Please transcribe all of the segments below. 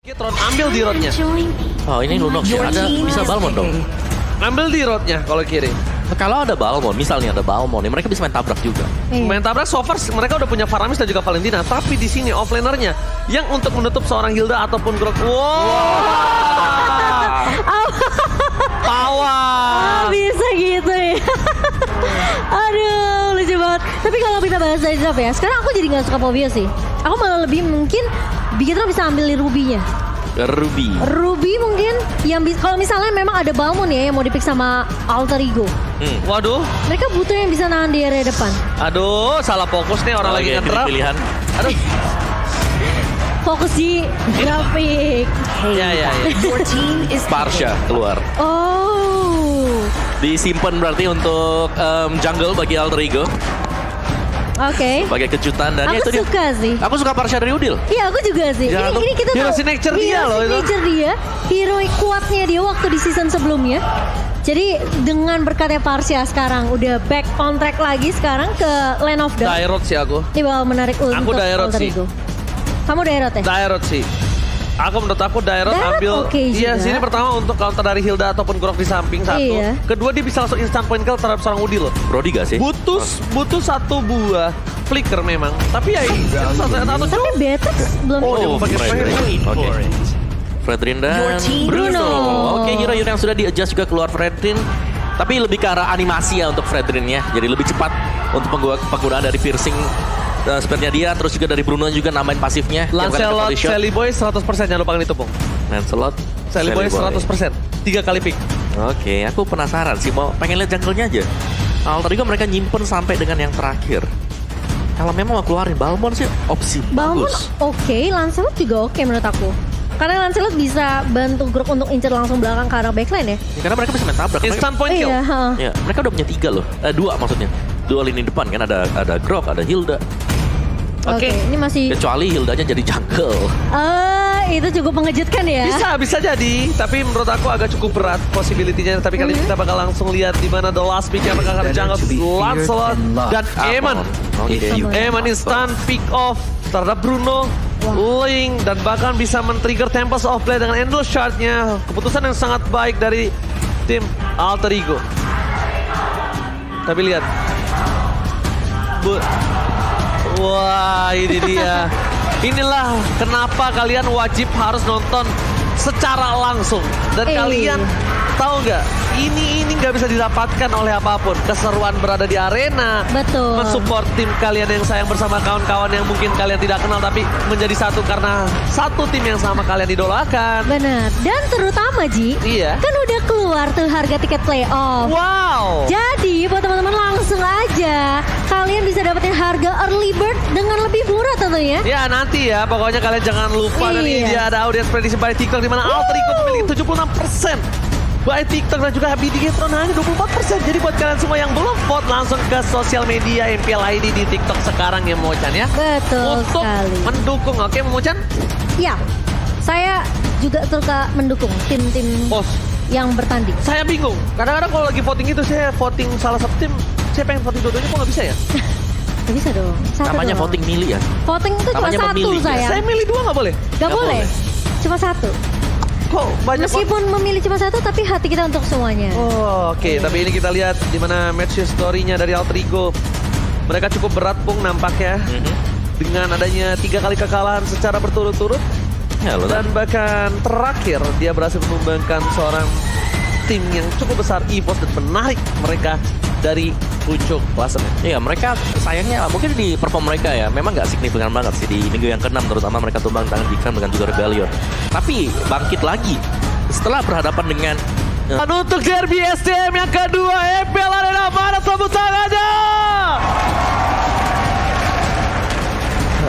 Tron ambil di roadnya. Oh ini Lunox ya, ada bisa Balmond dong. Ambil di roadnya kalau kiri. Kalau ada Balmond, misalnya ada Balmond, mereka bisa main tabrak juga. Main tabrak so far mereka udah punya Faramis dan juga Valentina. Tapi di sini offlanernya yang untuk menutup seorang Hilda ataupun Grok. Wow. Power. Bisa gitu ya. Aduh, lucu banget. Tapi kalau kita bahas dari draft ya, sekarang aku jadi gak suka Povia sih. Aku malah lebih mungkin Bigetron bisa ambil Ruby-nya. Ruby mungkin yang kalau misalnya memang ada Balmond ya yang mau dipick sama Alter Ego. Waduh. Mereka butuh yang bisa nahan di area depan. Aduh, salah fokus nih orang lagi nge-draft. Pilihan. Aduh. Fokus di grafik. Ya. Parsha keluar. Oh. Disimpan berarti untuk jungle bagi Alter Ego. Oke. Sebagai kejutan dan Aku itu suka sih. Aku suka Parsha dari Udil. Iya, aku juga sih. Ya, Ini kita hero tahu. signature dia loh itu. Signature dia. Hero kuatnya dia waktu di season sebelumnya. Jadi dengan berkatnya Parsha sekarang udah back on track lagi sekarang ke Land of Dawn. Dairot sih aku. Ini bakal menarik untuk Dairot Alter sih. Ego. Kamu Dairot ya? Dairot sih. Menurut aku Dairot Dairot ambil. oke Iya, juga. sini pertama untuk counter dari Hilda ataupun Grok di samping satu. Iya. Kedua dia bisa langsung instant point kill terhadap seorang Udil loh. Brody gak sih? Butuh satu buah flicker memang. Tapi ya itu satu Tapi Beatrix belum dia mau pakai Oke. Fredrin dan Bruno. Oke, hero-hero yang sudah di-adjust juga keluar Fredrin. Tapi lebih ke arah animasi ya untuk Fredrin ya. Jadi lebih cepat untuk penggunaan dari piercing speednya dia. Terus juga dari Bruno juga nambahin pasifnya. Lancelot, Sally Boy 100% jangan lupa itu Pung. Lancelot, Sally Boy 100%. 3 kali pick. Oke, aku penasaran sih. Pengen lihat jungle-nya aja. Alter Ego mereka nyimpen sampai dengan yang terakhir. Kalau memang mau keluarin Balmond sih opsi Balmond bagus. oke, Lancelot juga oke menurut aku. Karena Lancelot bisa bantu Grok untuk incer langsung belakang ke arah backline ya. Karena mereka bisa main tabrak. Instant point kill. Iya, Ya, mereka udah punya 3 loh. 2 maksudnya. 2 lini depan kan ada Grok, ada Hilda. Oke, ini masih Kecuali Hildanya jadi jungle. itu cukup mengejutkan ya. Bisa jadi, tapi menurut aku agak cukup berat possibility-nya. Tapi kali ini kita bakal langsung lihat di mana the last pick yang akan jungle Lancelot dan Eamon. Eamon instant pick off terhadap Bruno, Ling, dan bahkan bisa men-trigger Tempest of Play dengan Endless Shard-nya. Keputusan yang sangat baik dari tim Alter Ego. Tapi lihat. Wah, ini dia. Inilah kenapa kalian wajib harus nonton secara langsung. Dan kalian tahu nggak? Ini nggak bisa didapatkan oleh apapun. Keseruan berada di arena. Betul. Mensupport tim kalian yang sayang bersama kawan-kawan yang mungkin kalian tidak kenal. Tapi menjadi satu karena satu tim yang sama kalian idolakan. Benar. Dan terutama Ji, Iya. kan udah keluar tuh harga tiket playoff. Wow. Jadi buat teman-teman langsung aja kalian bisa dapetin harga early bird dengan lebih murah tentunya. Ya nanti ya, pokoknya kalian jangan lupa. Dan ini dia ada audience prediksi by TikTok di mana Alter Ego memiliki 76% by TikTok dan juga Bigetron hanya 24%. Jadi buat kalian semua yang belum vote langsung ke sosial media MPL ID di TikTok sekarang ya Momochan ya. Betul Untuk sekali. mendukung, oke Momochan? Ya, saya juga suka mendukung tim-tim Bos, yang bertanding. saya bingung. Kadang-kadang kalau lagi voting itu saya voting salah satu tim, saya pengen voting dua-duanya kok nggak bisa ya? Gak bisa dong. Satu Namanya doang. voting milih ya. Voting itu cuma Namanya satu memilih, ya. sayang. Saya milih dua nggak boleh? Gak Nggak boleh. boleh. Cuma satu. Kok banyak Meskipun memilih cuma satu tapi hati kita untuk semuanya. Oh, oke. Tapi ini kita lihat di mana match story-nya dari Alter Ego. Mereka cukup berat Pung nampaknya. Dengan adanya 3 kali kekalahan secara berturut-turut. Ya, lo Dan bahkan terakhir dia berhasil menumbangkan seorang tim yang cukup besar EVOS dan menarik mereka dari puncak klasemen. Iya, mereka sayangnya mungkin di perform mereka ya memang nggak signifikan banget sih di minggu yang ke-6 terutama mereka tumbang tangan Bikram dengan juga Rebellion. Tapi bangkit lagi setelah berhadapan dengan Dan untuk derby STM yang kedua MPL Arena, mana tepuk tangannya?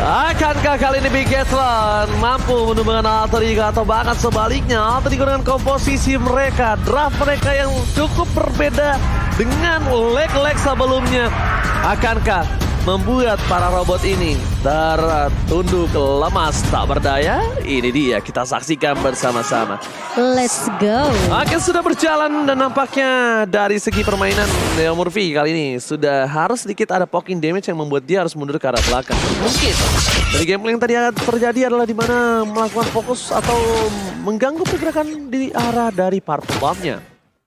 Akankah kali ini Bigetron mampu menumbangkan Alter Ego atau bahkan sebaliknya Alter Ego dengan komposisi mereka, draft mereka yang cukup berbeda dengan leg-leg sebelumnya. Akankah membuat para robot ini tertunduk lemas tak berdaya. Ini dia, kita saksikan bersama-sama. Let's go. Oke, sudah berjalan dan nampaknya dari segi permainan Leo Murphy kali ini sudah harus sedikit ada poking damage yang membuat dia harus mundur ke arah belakang. Mungkin dari gameplay yang tadi terjadi adalah di mana melakukan fokus atau mengganggu pergerakan di arah dari purple bomb-nya.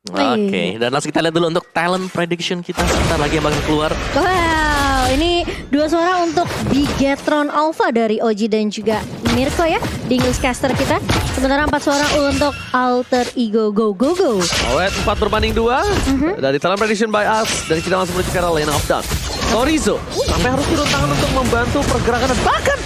Oke, dan langsung kita lihat dulu untuk talent prediction kita sebentar lagi yang bakal keluar. Wow, ini 2 suara untuk Bigetron Alpha dari Oji dan juga Mirko ya, di newscaster kita. Sementara 4 suara untuk Alter Ego Go Go Go. Alright, 4-2 dari talent prediction by us, dan kita langsung menuju ke arah lane of down. Torizo sampai harus turun tangan untuk membantu pergerakan dan bahkan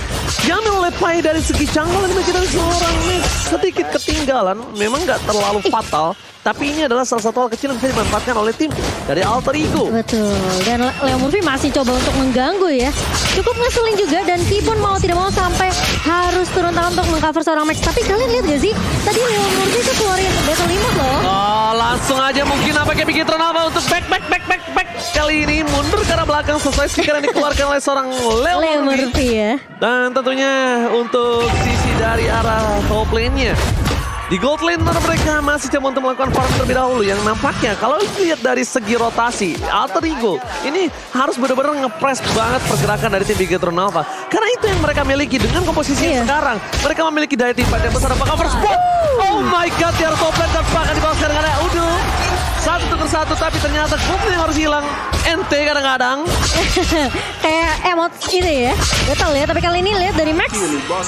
diambil oleh Pai dari segi jungle ini menjadi seorang mid sedikit ketinggalan. Memang nggak terlalu fatal, tapi ini adalah salah satu hal kecil yang bisa dimanfaatkan oleh tim dari Alter Ego. Betul, dan Leo Murphy masih coba untuk mengganggu ya. Cukup ngeselin juga, dan Ki pun mau tidak mau sampai harus turun tangan untuk mengcover seorang Max. Tapi kalian lihat gak sih, tadi Leo Murphy itu keluarin battle limit loh. Oh, langsung aja mungkin nampaknya Bigetron Alpha untuk back. Kali ini mundur ke arah belakang sesuai stiker yang dikeluarkan oleh seorang Leo Murphy ya. Dan tentunya untuk sisi dari arah top lane-nya, di gold lane mereka masih coba untuk melakukan farm terlebih dahulu. Yang nampaknya kalau dilihat dari segi rotasi, Alter Ego ini harus benar-benar nge-press banget pergerakan dari tim Bigetron Alpha. Karena itu yang mereka miliki dengan komposisi yang sekarang. Mereka memiliki daya timpan yang besar. Apakah first spot? Oh my god, tiara top lane dan bahkan dibalaskan dengan ada Udo. 1-1, tapi ternyata gold yang harus hilang. Ente kadang-kadang. Kayak emot ini ya. Betul ya, tapi kali ini lihat dari Max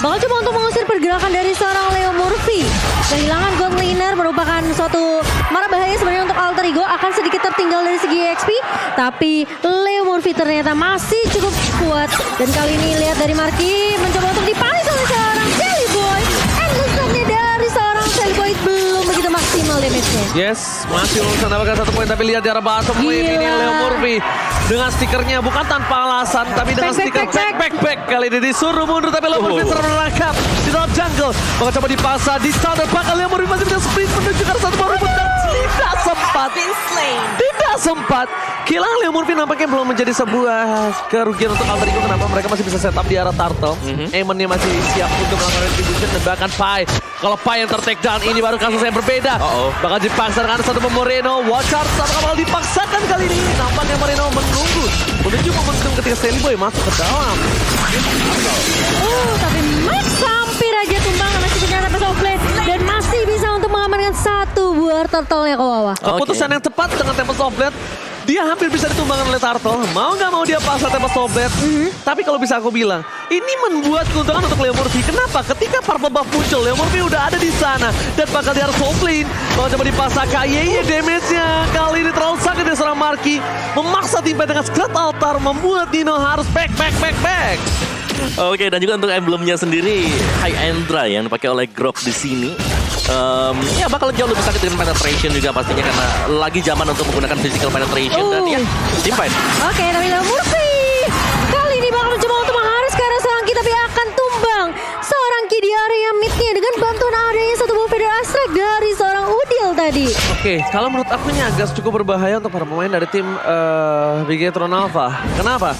bakal coba untuk mengusir pergerakan dari seorang Leo Murphy. Kehilangan gold laner merupakan suatu mara bahaya sebenarnya untuk Alter Ego, akan sedikit tertinggal dari segi XP, tapi Leo Murphy ternyata masih cukup kuat. Dan kali ini lihat dari Marky mencoba untuk dipanis oleh seorang Shelly Boy. Endless-nya dari seorang Shelly Boy belum begitu maksimal damage-nya. Yes, masih mendapatkan 1 poin, tapi lihat di arah bottom lane ini Leo Murphy dengan stikernya bukan tanpa alasan, tapi dengan stiker back. Kali ini disuruh mundur, tapi Leo Murphy terperangkap di dalam jungle. Maka coba dipasang di standar, bahkan Leo Murphy masih bisa sprint menuju ke arah satu baru dan tidak sempat. Kehilangan Leo Murphy nampaknya belum menjadi sebuah kerugian untuk Alter Ego. Kenapa mereka masih bisa setup di arah turtle. Eamon-nya masih siap untuk melakukan retribution, dan bahkan Pai. Kalau Pai yang ter-take down, ini baru kasus yang berbeda. Bakal dipaksa dengan satu Moreno. Watch out, apakah bakal dipaksakan kali ini? Nampaknya Moreno menunggu menuju momentum ketika Shelly Boy masuk ke dalam. Tapi Max hampir aja tumbang karena ternyata pesawat play, dan masih bisa untuk mengamankan 1 buah turtle-nya ke bawah. Keputusan yang tepat dengan Tempest of Blade. Dia hampir bisa ditumbangkan oleh Turtle. Mau nggak mau dia pasang Tempest of Blade. Tapi kalau bisa aku bilang, ini membuat keuntungan untuk Leo Murphy. Kenapa? Ketika Purple Buff muncul, Leo Murphy udah ada di sana. Dan bakal di arah top lane. Kalau coba dipasang KYY damage-nya kali ini terlalu sakit dari seorang Marky. Memaksa timnya dengan Skelet Altar, membuat Dino harus back. Oke, dan juga untuk emblemnya sendiri High and Dry yang dipakai oleh Grok di sini. Ya bakal jauh lebih sakit dengan penetration juga pastinya, karena lagi zaman untuk menggunakan physical penetration dan ya team fight. Oke, tapi Leo Murphy kali ini bakal mencoba untuk mengharis ke arah seorang Ki, tapi akan tumbang seorang Ki di area mid-nya dengan bantuan adanya satu buah Feather Strike dari seorang Udil tadi. Oke, kalau menurut aku ini agak cukup berbahaya untuk para pemain dari tim Bigetron Alpha. Kenapa?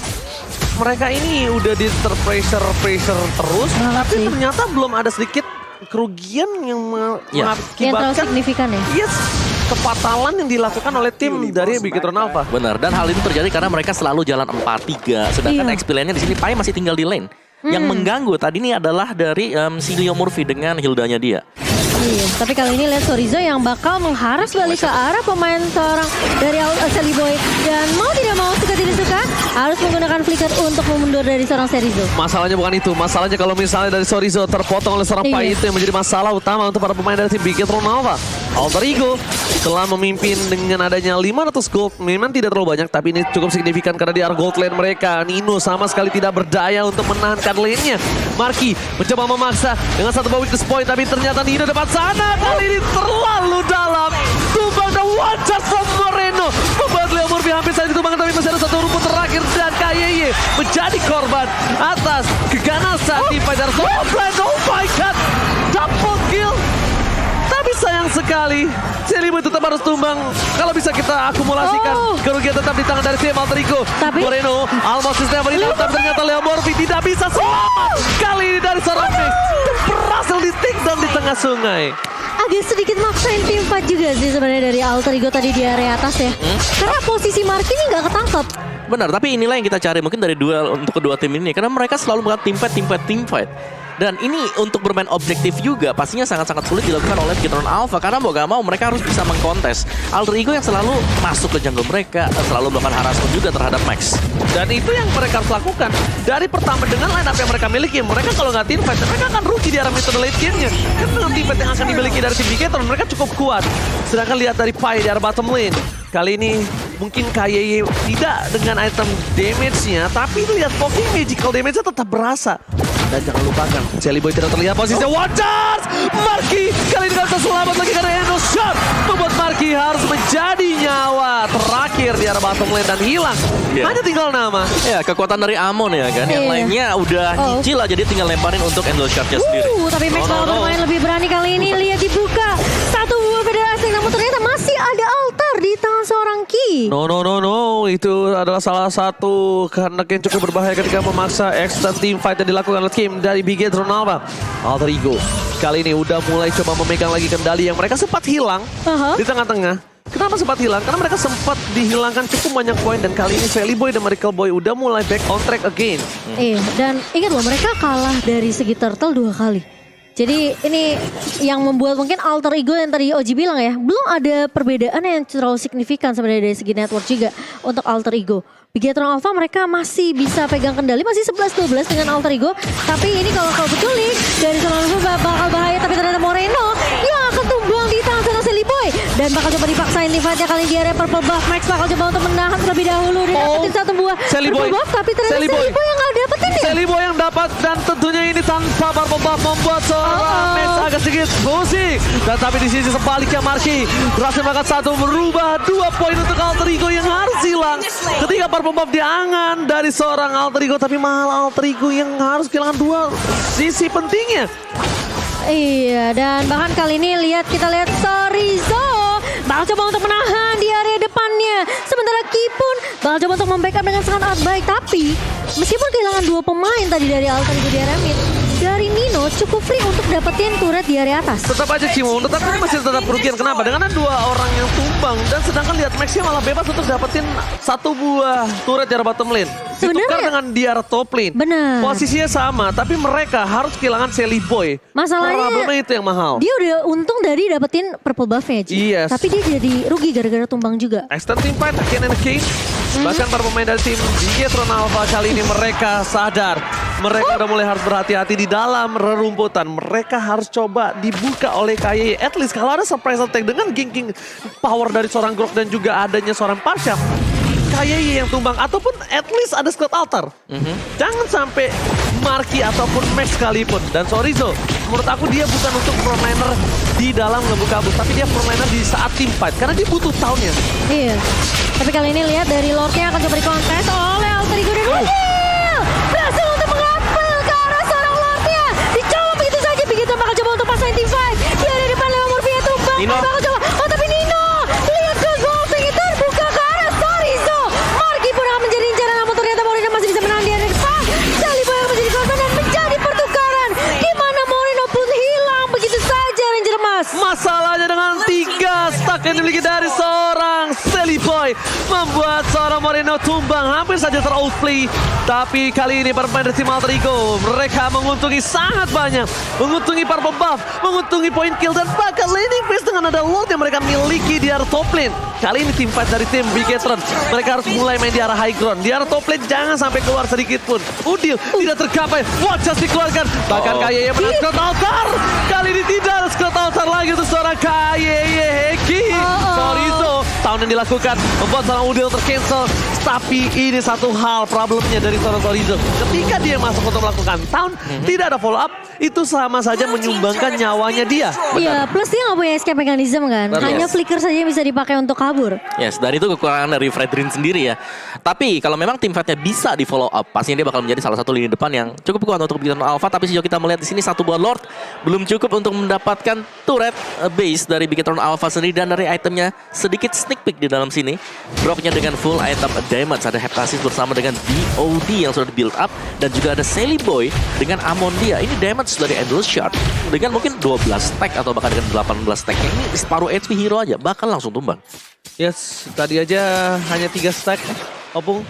Mereka ini udah di pressure terus, tapi ternyata belum ada sedikit kerugian yang mengakibatkan yang terlalu signifikan ya. Yes, kefatalan yang dilakukan oleh tim dari Bigetron Alpha. Benar, dan hal ini terjadi karena mereka selalu jalan 4-3, sedangkan XP lane-nya di sini Pai masih tinggal di lane. Yang mengganggu tadi ini adalah dari si Leo Murphy dengan Hildanya dia. Iya, tapi kali ini lihat Sorizo yang bakal mengharas balik ke arah pemain seorang dari Shelly Boy, dan mau tidak mau, suka tidak suka harus menggunakan flicker untuk memundur dari seorang Sorizo. Masalahnya bukan itu, masalahnya kalau misalnya dari Sorizo terpotong oleh seorang Pai, itu yang menjadi masalah utama untuk para pemain dari tim Bigetron Alpha. Alter Ego telah memimpin dengan adanya 500 gold, memang tidak terlalu banyak, tapi ini cukup signifikan karena di arah gold lane mereka. Nino sama sekali tidak berdaya untuk menahankan lane-nya. Marky mencoba memaksa dengan satu weakness point, tapi ternyata Nino depan sana. Kali ini terlalu dalam. Tumbang dan one shot from Moreno membuat Leo Murphy hampir saja ditumbangkan, tapi masih ada satu rumput terakhir, dan KYY menjadi korban atas keganasan di Fajar Soplan. Oh my god, double kill. Tapi sayang sekali. Celiboy tetap harus tumbang. Kalau bisa kita akumulasikan. Kerugian tetap di tangan dari tim Alter Ego. Tapi- Moreno, almost is never enough. Tapi ternyata Leo Morphy tidak bisa selamat. Kali ini dari seorang Mix. Berhasil di take down di tengah sungai. Agak sedikit maksain tim fight juga sih sebenarnya dari Alter Ego tadi di area atas ya. Karena posisi Marky ini nggak ketangkep. Benar, tapi inilah yang kita cari mungkin dari duel untuk kedua tim ini. Karena mereka selalu melakukan team fight. Dan ini untuk bermain objektif juga pastinya sangat-sangat sulit dilakukan oleh Bigetron Alpha. Karena mau gak mau mereka harus bisa mengkontes Alter Ego yang selalu masuk ke jungle mereka. Selalu melakukan harassment juga terhadap Max. Dan itu yang mereka harus lakukan. Dari pertama dengan line up yang mereka miliki, mereka kalau nggak team fight, mereka akan rugi di arah mid to late game-nya. Karena dengan team fight yang akan dimiliki dari tim Bigetron, mereka cukup kuat. Sedangkan lihat dari Pai di arah bottom lane. Kali ini mungkin KYY tidak dengan item damage-nya, tapi lihat poking magical damage-nya tetap berasa. Dan jangan lupakan, Celiboy tidak terlihat posisinya. One charge! Marky kali ini gak bisa selamat lagi karena Endo shot membuat Marky harus menjadi nyawa terakhir di arah bottom lane dan hilang. Iya. Hanya tinggal nama. Ya, kekuatan dari Amon ya kan. Yang Iya. lainnya udah nyicil aja, dia tinggal lemparin untuk Endless Charge sendiri. Tapi Max malah bermain lebih berani kali ini. Lihat dibuka. Satu buah federasi, namun ternyata masih ada altar di tangan seorang Ki. No. Itu adalah salah satu karena yang cukup berbahaya ketika memaksa extend team fight yang dilakukan oleh tim dari Bigetron Alpha. Alter Ego kali ini udah mulai coba memegang lagi kendali yang mereka sempat hilang di tengah-tengah. Kenapa sempat hilang? Karena mereka sempat dihilangkan cukup banyak poin dan kali ini Celiboy dan Miracle Boy udah mulai back on track again. Iya, dan ingat loh mereka kalah dari segi turtle 2 kali. Jadi ini yang membuat mungkin Alter Ego yang tadi Oji bilang ya, belum ada perbedaan yang terlalu signifikan sebenarnya dari segi network juga untuk Alter Ego. Bigetron Alpha mereka masih bisa pegang kendali, masih 11-12 dengan Alter Ego. Tapi ini kalau betul nih, dari Sonalva bakal bahaya, tapi ternyata Moreno yang akan tumbang di tangan seorang Celiboy. Dan bakal coba dipaksain nih fightnya kali ini di area purple buff. Max bakal coba untuk menahan terlebih dahulu. Dia dapetin satu buah Celiboy. purple buff, tapi ternyata Celiboy yang gak dapetin ya. Celiboy yang dapat dan tentunya ini tanpa purple buff membuat seorang Max agak sedikit pusing. Dan tapi di sisi sebaliknya Marky berhasil mengangkat satu, merubah 2 poin untuk Alter Ego yang harus hilang. Ketika purple buff diangan dari seorang Alter Ego, tapi malah Alter Ego yang harus kehilangan 2 sisi pentingnya. Iya, dan bahkan kali ini kita lihat Sorizo bakal coba untuk menahan di area depannya. Sementara Ki pun bakal coba untuk membackup dengan sangat baik. Tapi meskipun kehilangan 2 pemain tadi dari Alter Ego di area mid, dari Nino cukup free untuk dapetin turret di area atas. Tetap aja Cimo, menurut aku ini masih tetap kerugian. Kenapa? Dengan ada 2 orang yang tumbang dan sedangkan lihat Maxnya malah bebas untuk dapetin 1 buah turret di arah bottom lane. Ditukar Sebenarnya- dengan di arah top lane. Benar. Posisinya sama, tapi mereka harus kehilangan Celiboy. Masalahnya Problemnya itu yang mahal. dia udah untung dari dapetin purple buff-nya Ji. Yes. Tapi dia jadi rugi gara-gara tumbang juga. Extend team fight again and again. Bahkan para pemain dari tim Bigetron Alpha kali ini mereka sadar. Mereka udah mulai harus berhati-hati di dalam rerumputan. Mereka harus coba dibuka oleh KYY. At least kalau ada surprise attack dengan ganking power dari seorang Grok dan juga adanya seorang Parsham. KYY yang tumbang ataupun at least ada squad altar. Jangan sampai Marky ataupun Max sekalipun. Dan Sorizo, menurut aku dia bukan untuk frontliner di dalam ngebuka bus, tapi dia frontliner di saat team fight. Karena dia butuh tahunnya. Iya. Tapi kali ini lihat dari Lordnya akan coba dikontes oleh Alter Ego dan Wadil. Berhasil untuk mengapel ke arah seorang Lordnya. Dicoba begitu saja. Begitu bakal coba untuk pasain team fight. Dia ada di depan Leo Morphia tumbang. Nino. Bakal coba. Oh tapi Nino. Lihat ke Golfing itu terbuka ke arah Sorizo. Marky pun akan menjadi incaran. Namun ternyata Moreno masih bisa menahan di area depan. Celiboy yang menjadi korban dan menjadi pertukaran. Di mana Moreno pun hilang begitu saja Ranger Emas. Masalahnya dengan 3 stack yang dimiliki dari seorang Celiboy membuat seorang Moreno tumbang hampir saja ter-outplay. Tapi kali ini para pemain dari tim Alter Ego mereka menguntungi sangat banyak, menguntungi purple buff, menguntungi point kill dan bahkan laning phase dengan ada Lord yang mereka miliki di arah top lane. Kali ini tim fight dari tim Bigetron mereka harus mulai main di arah high ground. Di arah top lane jangan sampai keluar sedikit pun. Udil tidak tercapai, Watchers dikeluarkan. Bahkan KYY menang squad altar. Kali ini tidak ada squad altar lagi untuk seorang KYY Heki. Sorizo tahun yang dilakukan membuat seorang Udil tercancel. Tapi ini satu hal problemnya dari seorang Chorizo. Ketika dia masuk untuk melakukan taunt, tidak ada follow up, itu sama saja menyumbangkan nyawanya dia. Iya, plus dia nggak punya escape mechanism kan. Betul. Hanya flicker saja yang bisa dipakai untuk kabur. Yes, dan itu kekurangan dari Fredrin sendiri ya. Tapi kalau memang tim fightnya bisa di follow up, pastinya dia bakal menjadi salah satu lini depan yang cukup kuat untuk Bigetron Alpha. Tapi sejauh kita melihat di sini satu buah Lord belum cukup untuk mendapatkan turret base dari Bigetron Alpha sendiri, dan dari itemnya sedikit sneak peek di dalam sini. Dropnya dengan full item damage, ada Heptasis bersama dengan BOD yang sudah di build up, dan juga ada Sally Boy dengan Amondia. Ini damage dari Endless Shard dengan mungkin 12 stack atau bahkan dengan 18 stack. Ini separuh HP hero aja bakal langsung tumbang. Yes, tadi aja hanya 3 stack. Opung,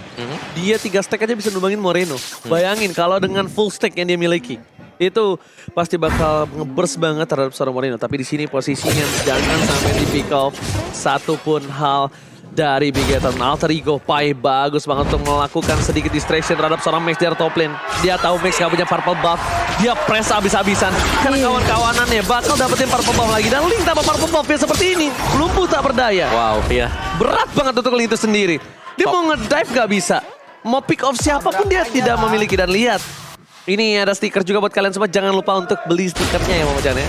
dia 3 stack aja bisa numbangin Moreno. Bayangin kalau dengan full stack yang dia miliki, itu pasti bakal nge-burst banget terhadap seorang Moreno. Tapi di sini posisinya jangan sampai di pick off satupun hal dari Bigetron. Alter Ego Pai bagus banget untuk melakukan sedikit distraction terhadap seorang Max di top lane. Dia tahu Max gak punya purple buff, dia press abis-abisan karena kawan-kawanannya bakal dapetin purple buff lagi. Dan Link tanpa purple buff ya seperti ini, lumpuh tak berdaya. Wow, iya. Berat banget untuk Link itu sendiri. Dia mau nge-dive gak bisa, mau pick off siapapun dia tidak memiliki. Dan lihat, ini ada stiker juga buat kalian semua. Jangan lupa untuk beli stikernya ya Mama Chan ya.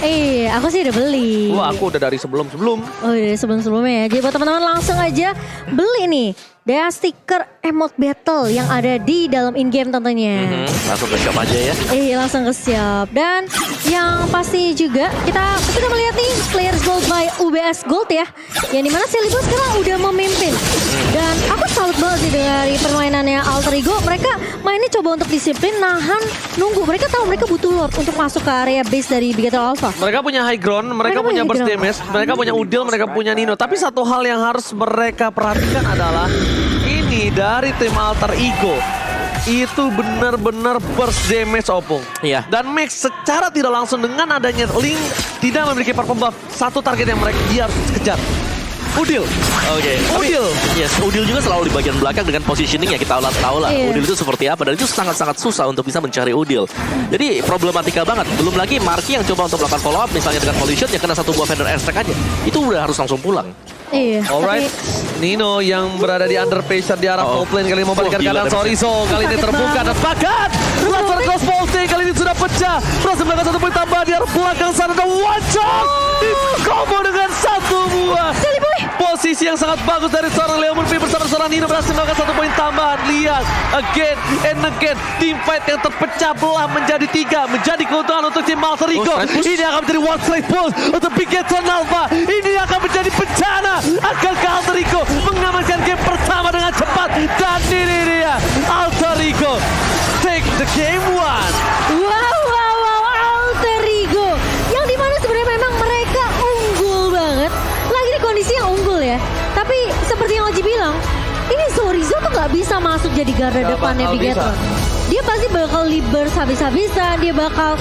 Aku sih udah beli. Wah, aku udah dari sebelum-sebelum. Oh iya, sebelum-sebelumnya ya. Jadi buat teman-teman langsung aja beli nih. Dia stiker emote battle yang ada di dalam in-game tentunya. Langsung ke shop aja ya. Langsung ke shop. Dan yang pasti juga kita melihat nih Players Gold by UBS Gold ya. Yang dimana Celibo sekarang udah memimpin. Dan aku salut banget sih dari permainannya Alter Ego. Mereka mainnya coba untuk disiplin, nahan, nunggu. Mereka tahu mereka butuh Lord untuk masuk ke area base dari Bigetron Alpha. Mereka punya high ground, mereka punya burst damage, mereka punya Udil, mereka punya Nino. Tapi satu hal yang harus mereka perhatikan adalah ini dari tim Alter Ego itu benar-benar burst damage Opung. Iya. Dan Max secara tidak langsung dengan adanya Link tidak memiliki purple buff, satu target yang dia harus kejar. Udil. Oke. Udil. Yes, Udil juga selalu di bagian belakang dengan positioning ya, kita tahu lah Udil itu seperti apa, dan itu sangat-sangat susah untuk bisa mencari Udil. Jadi problematika banget. Belum lagi Marky yang coba untuk melakukan follow up misalnya dengan Collision yang kena satu buah Vendor airstrike aja. Itu udah harus langsung pulang. Alright, Nino yang berada di under pressure di arah top lane kali ini membalikkan keadaan Chorizo. Kali ini terbuka dan bahkan Laser Cross Bolting kali ini sudah pecah. Berhasil melakukan satu poin tambahan di arah belakang sana dan one shot. Combo dengan satu buah. Posisi yang sangat bagus dari seorang Leo Murphy bersama seorang Nino berhasil melakukan satu poin tambahan. Lihat, again and again, team fight yang terpecah belah menjadi 3, menjadi keuntungan untuk tim Alter Ego. Ini akan menjadi one straight push untuk Bigetron Alpha. Ini akan menjadi bencana. Akankah Alter Ego mengamankan game pertama dengan cepat? Dan ini dia Alter Ego take the game one. Wow, Alter Ego yang dimana sebenarnya memang mereka unggul banget. Lagi di kondisi yang unggul ya. Tapi seperti yang Oji bilang, ini Chorizo tuh gak bisa masuk jadi garda depannya Bigetron. Dia pasti bakal libers habis-habisan. Dia bakal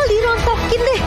dirontokin deh.